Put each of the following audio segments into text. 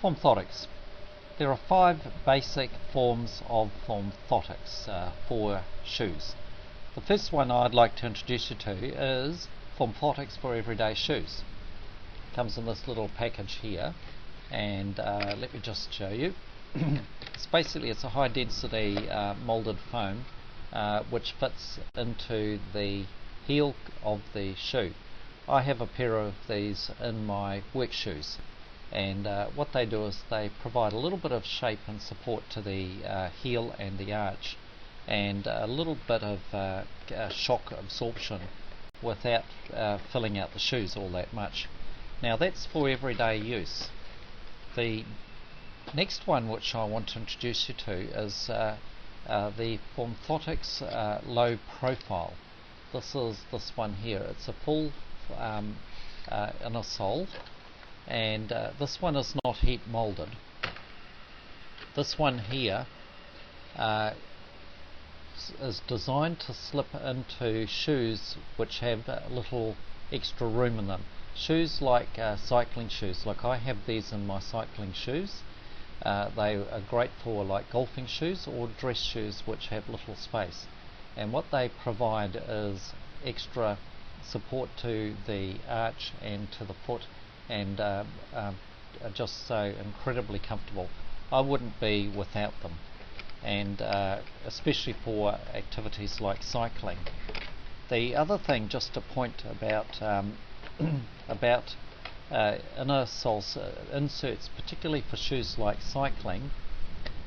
Formthotics. There are 5 basic forms of Formthotics for shoes. The first one I'd like to introduce you to is Formthotics for everyday shoes. It comes in this little package here, and let me just show you. It's a high density molded foam which fits into the heel of the shoe. I have a pair of these in my work shoes, and what they do is they provide a little bit of shape and support to the heel and the arch, and a little bit of shock absorption without filling out the shoes all that much. Now that's for everyday use. The next one which I want to introduce you to is the Formthotics low profile. This is this one here. It's a full inner sole, and this one is not heat molded. This one here is designed to slip into shoes which have a little extra room in them. Shoes like cycling shoes, like I have these in my cycling shoes. They are great for like golfing shoes or dress shoes which have little space, and what they provide is extra support to the arch and to the foot, and are just so incredibly comfortable. I wouldn't be without them, and especially for activities like cycling. The other thing just to point about inner sole inserts, particularly for shoes like cycling,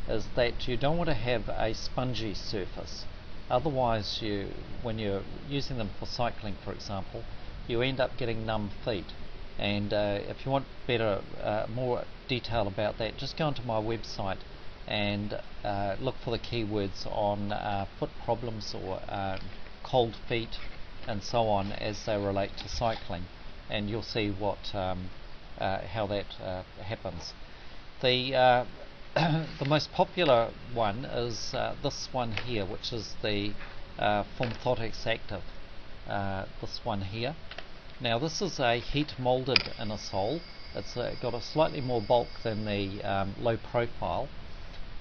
is that you don't want to have a spongy surface. Otherwise, when you're using them for cycling, for example, you end up getting numb feet. And if you want more detail about that, just go onto my website and look for the keywords on foot problems or cold feet and so on as they relate to cycling, and you'll see how that happens. The most popular one is this one here, which is the Formthotics Active. This one here. Now this is a heat molded inner sole. It's got a slightly more bulk than the low profile,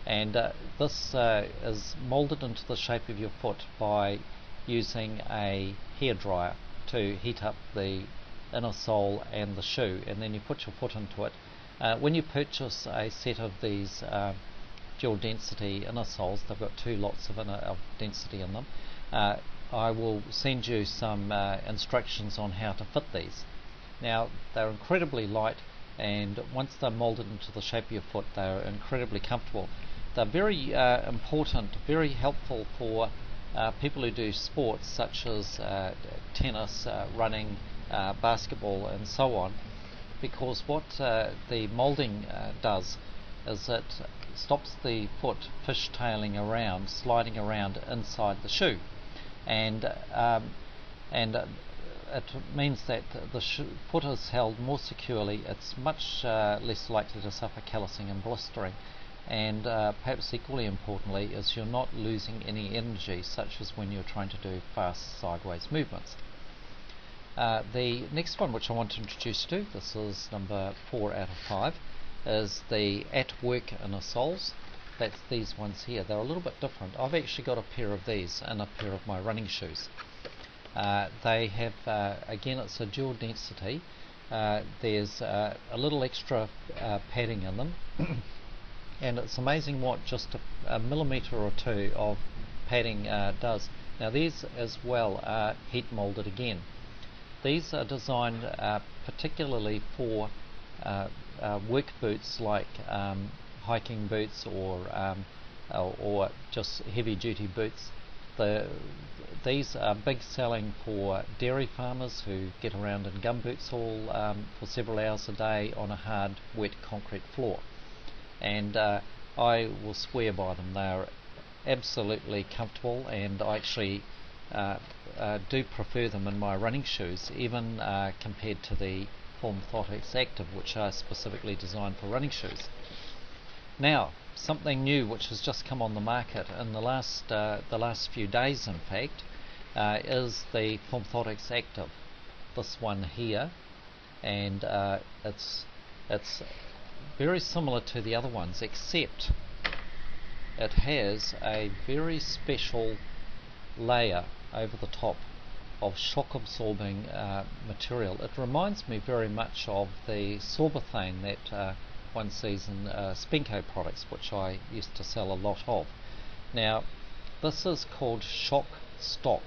and this is molded into the shape of your foot by using a hairdryer to heat up the inner sole and the shoe, and then you put your foot into it. When you purchase a set of these dual density inner soles, they've got 2 lots of density in them. I will send you some instructions on how to fit these. Now they're incredibly light, and once they're molded into the shape of your foot, they're incredibly comfortable. They're very important, very helpful for people who do sports such as tennis, running, basketball and so on, because what the moulding does is it stops the foot fishtailing around, sliding around inside the shoe, and it means that the foot is held more securely. It's much less likely to suffer callousing and blistering, and perhaps equally importantly is you're not losing any energy, such as when you're trying to do fast sideways movements. The next one which I want to introduce you to, this is number 4 out of 5, is the At Work inner soles. That's these ones here. They're a little bit different. I've actually got a pair of these and a pair of my running shoes. They have, again, it's a dual density. There's a little extra padding in them, and it's amazing what just a millimetre or 2 of padding does. Now these as well are heat molded again. These are designed particularly for work boots like hiking boots or just heavy duty boots. These are big selling for dairy farmers who get around in gumboots for several hours a day on a hard wet concrete floor, and I will swear by them. They are absolutely comfortable, and I actually do prefer them in my running shoes, even compared to the Formthotics Active, which are specifically designed for running shoes. Now, something new which has just come on the market in the last few days, in fact, is the Formthotics Active. This one here, and it's very similar to the other ones, except it has a very special layer over the top of shock absorbing material. It reminds me very much of the sorbothane that one sees in Spinco products, which I used to sell a lot of. Now this is called shock stop,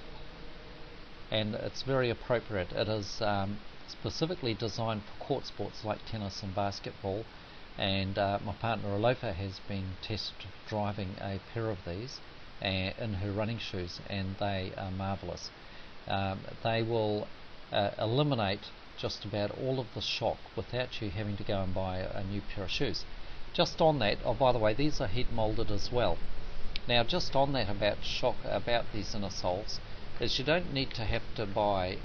and it's very appropriate. It is specifically designed for court sports like tennis and basketball, and my partner Alofa has been test driving a pair of these in her running shoes, and they are marvellous. They will eliminate just about all of the shock without you having to go and buy a new pair of shoes. Just on that, oh by the way, these are heat molded as well. Now just on that about shock, about these inner soles, is you don't have to buy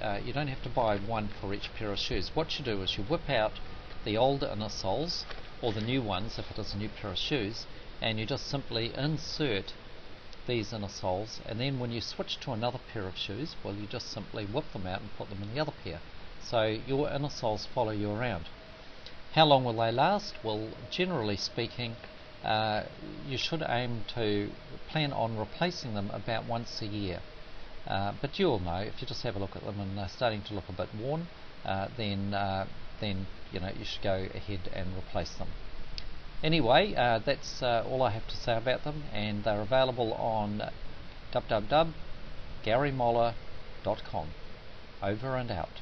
one for each pair of shoes. What you do is you whip out the old inner soles, or the new ones if it is a new pair of shoes, and you just simply insert these inner soles, and then when you switch to another pair of shoes, well, you just simply whip them out and put them in the other pair. So your inner soles follow you around. How long will they last? Well, generally speaking, you should aim to plan on replacing them about once a year. But you'll know if you just have a look at them and they're starting to look a bit worn, then you know you should go ahead and replace them. Anyway, that's all I have to say about them, and they're available on www.garymoller.com. Over and out.